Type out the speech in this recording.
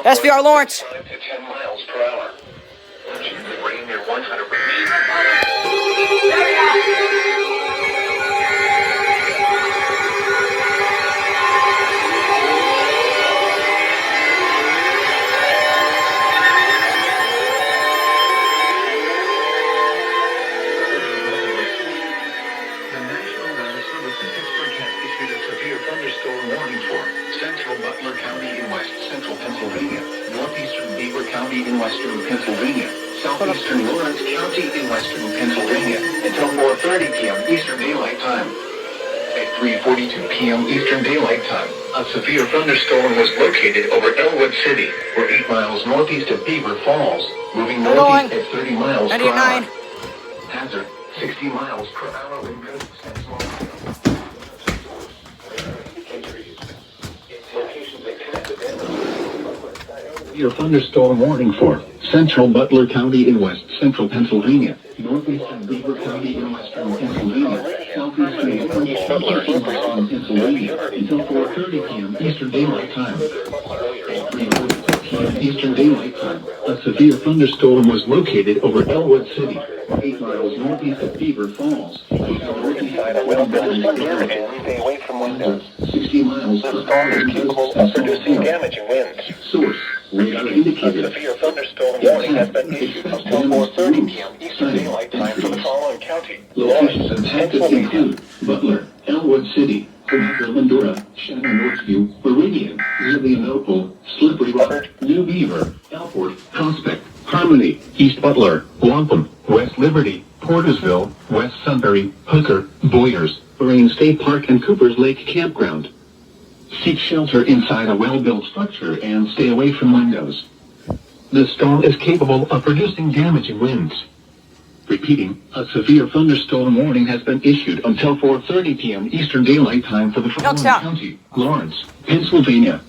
SVR Lawrence. 5 to 10 miles per hour. Rain near 100%. Thunderstorm warning for central Butler County in west central Pennsylvania, northeastern Beaver County in western Pennsylvania, southeastern Lawrence County in western Pennsylvania, until 4:30 p.m. Eastern Daylight Time. At 3:42 p.m. Eastern Daylight Time, a severe thunderstorm was located over Elwood City, or 8 miles northeast of Beaver Falls, moving northeast at 30 miles per hour. Hazard, 60 miles per hour wind gusts and small. Your thunderstorm warning for central Butler County in west central Pennsylvania, northeastern Beaver County in western Pennsylvania, southeastern Butler in western Pennsylvania, until 4:30 p.m. Eastern Daylight Time. At 3:42 p.m. Eastern Daylight Time, a severe thunderstorm was located over Elwood City, 8 miles northeast of Beaver Falls. Stay away from windows. 60 miles per hour. The storm is capable of producing damaging winds. Source. Radar indicated. A severe thunderstorm warning has been issued until 4:30 p.m. Eastern Daylight Time for the following county. Locations impacted include Butler, Elwood City, Glendora, Shannon Northview, Meridian, Zillionople, Slippery Rock, New Beaver, Alport, Prospect, Harmony, East Butler, Wampum, West Liberty, Portersville, West Sunbury, Hooker, Boyers, Lorraine State Park, and Cooper's Lake Campground. Seek shelter inside a well-built structure and stay away from windows. The storm is capable of producing damaging winds. Repeating, a severe thunderstorm warning has been issued until 4:30 p.m. Eastern Daylight Time for the following county: Lawrence, Pennsylvania,